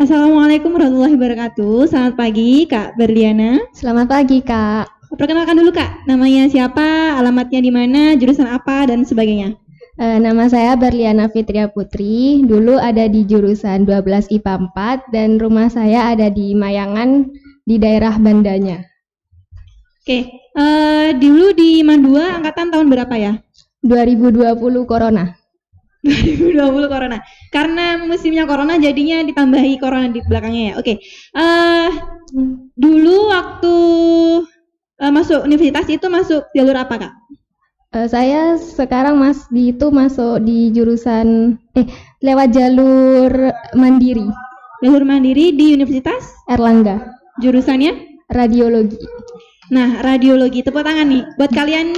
Assalamualaikum warahmatullahi wabarakatuh. Selamat pagi, Kak Berliana. Selamat pagi, Kak. Perkenalkan dulu, Kak. Namanya siapa, alamatnya di mana, jurusan apa, dan sebagainya. Nama saya Berliana Fitria Putri. Dulu ada di jurusan 12 IPA 4 dan rumah saya ada di Mayangan di daerah Bandanya. Oke, dulu di Mandua angkatan tahun berapa ya? 2020 Corona. 2020 Corona. Karena musimnya Corona jadinya ditambahi Corona di belakangnya ya. Oke. Dulu waktu masuk universitas itu masuk jalur apa, Kak? Saya sekarang masuk di jurusan lewat jalur mandiri. Jalur mandiri di Universitas Erlangga. Jurusannya radiologi. Nah, radiologi, tepuk tangan nih buat kalian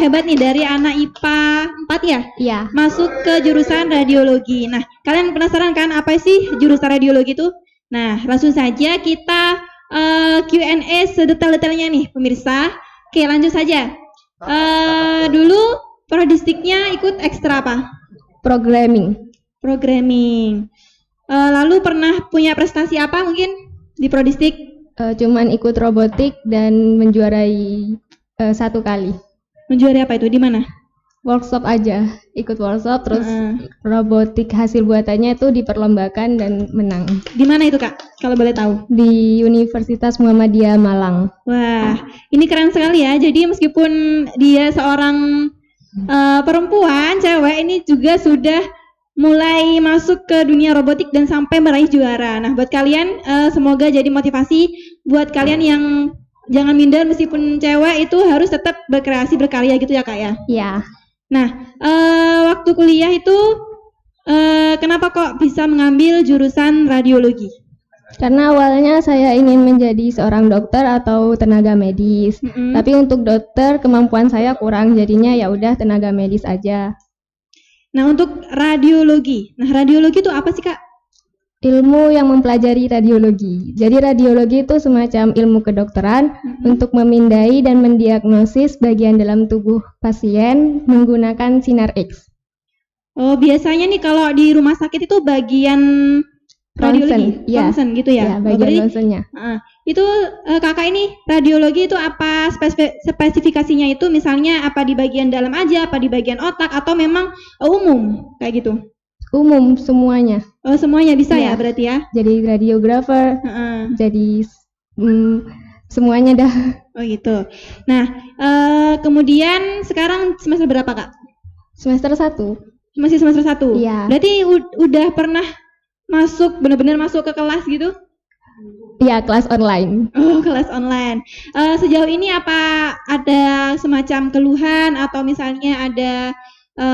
hebat nih dari anak IPA 4 ya? Iya. Masuk ke jurusan radiologi. Nah, kalian penasaran kan apa sih jurusan radiologi itu? Nah, langsung saja kita Q&A sedetail-detailnya nih pemirsa. Oke, lanjut saja. Dulu prodistiknya ikut ekstra apa? Programming. Lalu pernah punya prestasi apa mungkin di prodistik? Cuman ikut robotik dan menjuarai 1 kali. Menjuarai apa itu? Di mana? Workshop aja, ikut workshop terus robotik hasil buatannya itu diperlombakan dan menang. Di mana itu, Kak? Kalau boleh tahu? Di Universitas Muhammadiyah Malang. Wah, ini keren sekali ya. Jadi meskipun dia seorang perempuan, cewek, ini juga sudah mulai masuk ke dunia robotik dan sampai meraih juara. Nah, buat kalian semoga jadi motivasi buat kalian yang jangan minder meskipun cewek itu harus tetap berkreasi, berkarya gitu ya, Kak ya? Iya. Nah, waktu kuliah itu kenapa kok bisa mengambil jurusan radiologi? Karena awalnya saya ingin menjadi seorang dokter atau tenaga medis. Tapi untuk dokter kemampuan saya kurang, jadinya ya udah tenaga medis aja. Nah, untuk radiologi. Nah, radiologi itu apa sih, Kak? Ilmu yang mempelajari radiologi. Jadi radiologi itu semacam ilmu kedokteran untuk memindai dan mendiagnosis bagian dalam tubuh pasien menggunakan sinar X. Oh, biasanya nih kalau di rumah sakit itu bagian radiologi, ronsen gitu ya? Iya, bagian ronsennya. Itu kakak ini radiologi itu apa spesifikasinya itu? Misalnya apa di bagian dalam aja, apa di bagian otak, atau memang umum kayak gitu? Umum semuanya. Oh, semuanya bisa ya berarti ya? Jadi radiografer, jadi semuanya dah. Oh gitu. Nah, kemudian sekarang semester berapa, Kak? Semester 1. Masih semester 1? Iya. Berarti udah pernah benar-benar masuk ke kelas gitu? Iya, kelas online. Oh, kelas online. Sejauh ini apa ada semacam keluhan atau misalnya ada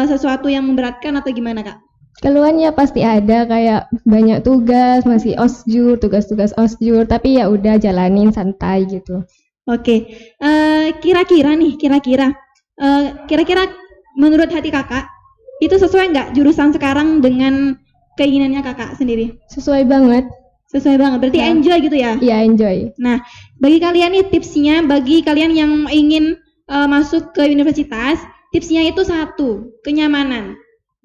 sesuatu yang memberatkan atau gimana, Kak? Keluhannya pasti ada, kayak banyak tugas, masih osjur, tugas-tugas osjur, tapi ya udah jalanin santai gitu. Oke. Kira-kira menurut hati kakak itu sesuai nggak jurusan sekarang dengan keinginannya kakak sendiri? Sesuai banget. Berarti enjoy gitu ya? Iya, enjoy. Nah, bagi kalian nih tipsnya, bagi kalian yang ingin masuk ke universitas, tipsnya itu 1, kenyamanan,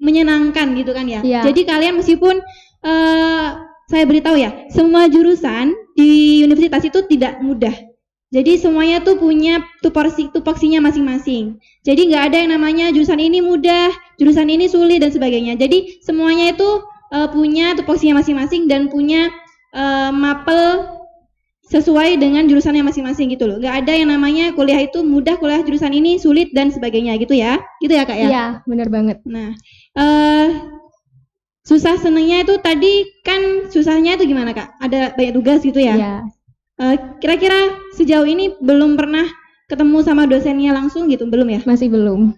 menyenangkan gitu kan ya? Iya. Jadi kalian meskipun saya beritahu ya, semua jurusan di universitas itu tidak mudah. Jadi semuanya tuh punya tupoksinya masing-masing. Jadi nggak ada yang namanya jurusan ini mudah, jurusan ini sulit dan sebagainya. Jadi semuanya itu punya tupoksinya masing-masing dan punya mapel sesuai dengan jurusannya masing-masing gitu loh. Nggak ada yang namanya kuliah itu mudah, kuliah jurusan ini sulit dan sebagainya gitu ya. Gitu ya, Kak ya? Iya, benar banget. Nah, susah senengnya itu tadi kan susahnya itu gimana, Kak? Ada banyak tugas gitu ya? Iya. Kira-kira sejauh ini belum pernah ketemu sama dosennya langsung gitu, belum ya? Masih belum.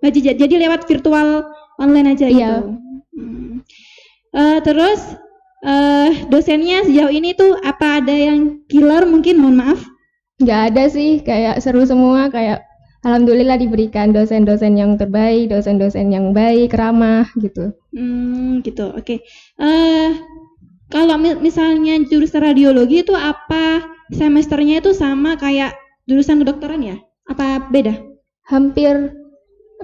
Jadi lewat virtual online aja gitu. Iya. Terus dosennya sejauh ini tuh apa ada yang killer mungkin? Mohon maaf. Nggak ada sih, kayak seru semua, kayak alhamdulillah diberikan dosen-dosen yang terbaik, dosen-dosen yang baik, ramah gitu. Gitu. Oke. Kalau misalnya jurusan radiologi itu apa semesternya itu sama kayak jurusan kedokteran ya? Apa beda? Hampir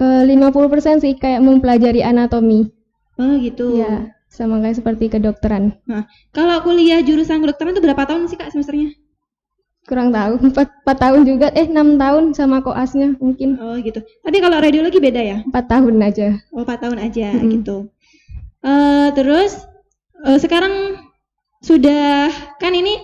50% sih, kayak mempelajari anatomi. Oh gitu. Iya. sama kayak seperti kedokteran. Nah, kalau kuliah jurusan kedokteran itu berapa tahun sih Kak semesternya? Kurang tahu, 4 tahun juga, 6 tahun sama koasnya mungkin. Oh gitu. Tapi kalau radiologi beda ya? 4 tahun aja. Oh 4 tahun aja Mm-mm. gitu. Terus sekarang sudah kan ini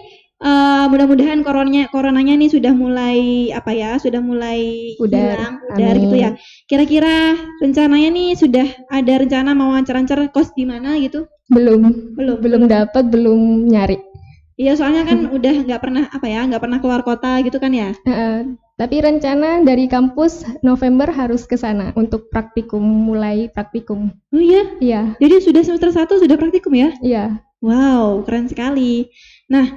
mudah-mudahan coronanya nih sudah mulai sudah mulai hilang, pudar gitu ya. Kira-kira rencananya nih sudah ada rencana mau lancar-lancar kos di mana gitu? Belum dapat, belum nyari. Iya soalnya kan udah nggak pernah keluar kota gitu kan ya. Tapi rencana dari kampus November harus ke sana untuk mulai praktikum. Oh iya? Iya. Jadi sudah semester 1 sudah praktikum ya? Iya. Wow, keren sekali. Nah,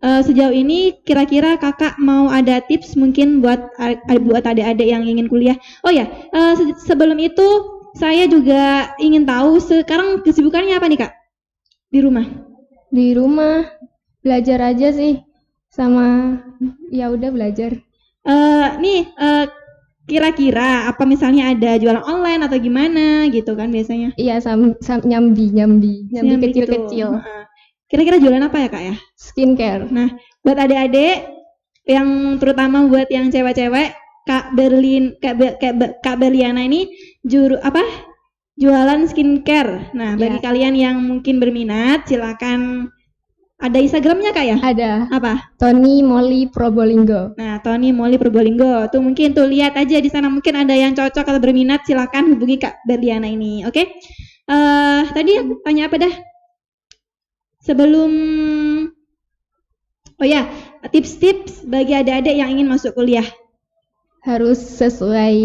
sejauh ini kira-kira kakak mau ada tips mungkin buat adik-adik yang ingin kuliah. Oh ya, sebelum itu saya juga ingin tahu sekarang kesibukannya apa nih kak? Di rumah Belajar aja sih, sama ya udah belajar. Kira-kira apa misalnya ada jualan online atau gimana gitu kan biasanya? Iya, nyambi kecil-kecil. Gitu. Kira-kira jualan apa ya kak ya? Skincare. Nah, buat adik-adik yang terutama buat yang cewek-cewek, Kak Berliana ini jualan skincare. Nah, bagi kalian yang mungkin berminat, silakan. Ada Instagramnya kak ya? Ada. Apa? Tony Molly Probolinggo. Nah, Tony Molly Probolinggo. Tuh mungkin tuh lihat aja di sana, mungkin ada yang cocok atau berminat, silakan hubungi Kak Berliana ini. Oke? Tadi aku tanya apa dah? Sebelum tips-tips bagi adik-adik yang ingin masuk kuliah. Harus sesuai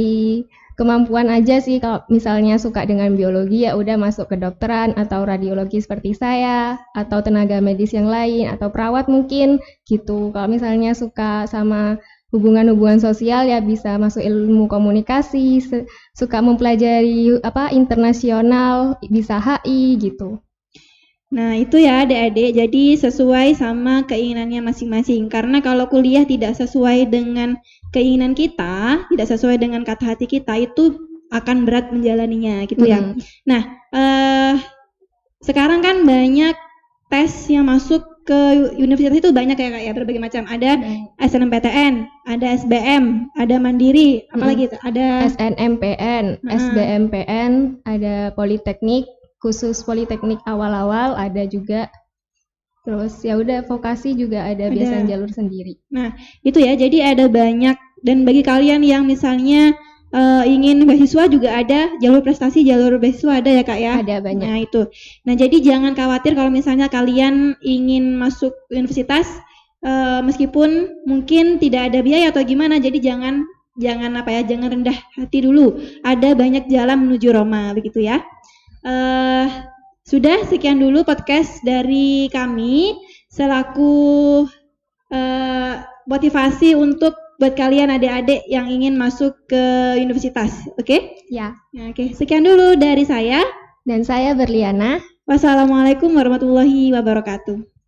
kemampuan aja sih. Kalau misalnya suka dengan biologi ya udah masuk ke kedokteran atau radiologi seperti saya, atau tenaga medis yang lain, atau perawat mungkin gitu. Kalau misalnya suka sama hubungan-hubungan sosial ya bisa masuk ilmu komunikasi, suka mempelajari internasional bisa HI gitu. Nah itu ya adik-adik, jadi sesuai sama keinginannya masing-masing. Karena kalau kuliah tidak sesuai dengan keinginan kita, tidak sesuai dengan kata hati kita, itu akan berat menjalaninya gitu ya. Nah sekarang kan banyak tes yang masuk ke universitas itu banyak ya kak ya, berbagai macam. Ada SNMPTN, ada SBM, ada Mandiri, apalagi itu? Ada SNMPN, SBMPN, ada Politeknik, khusus Politeknik awal-awal ada juga. Terus ya udah vokasi juga ada biasanya jalur sendiri. Nah, itu ya. Jadi ada banyak, dan bagi kalian yang misalnya ingin beasiswa juga ada jalur prestasi, jalur beasiswa ada ya Kak ya? Ada banyak. Nah, itu. Nah, jadi jangan khawatir kalau misalnya kalian ingin masuk universitas meskipun mungkin tidak ada biaya atau gimana. Jadi jangan rendah hati dulu. Ada banyak jalan menuju Roma begitu ya. Sudah sekian dulu podcast dari kami selaku motivasi untuk buat kalian adik-adik yang ingin masuk ke universitas, oke? Ya. Oke, sekian dulu dari saya dan saya Berliana. Wassalamualaikum warahmatullahi wabarakatuh.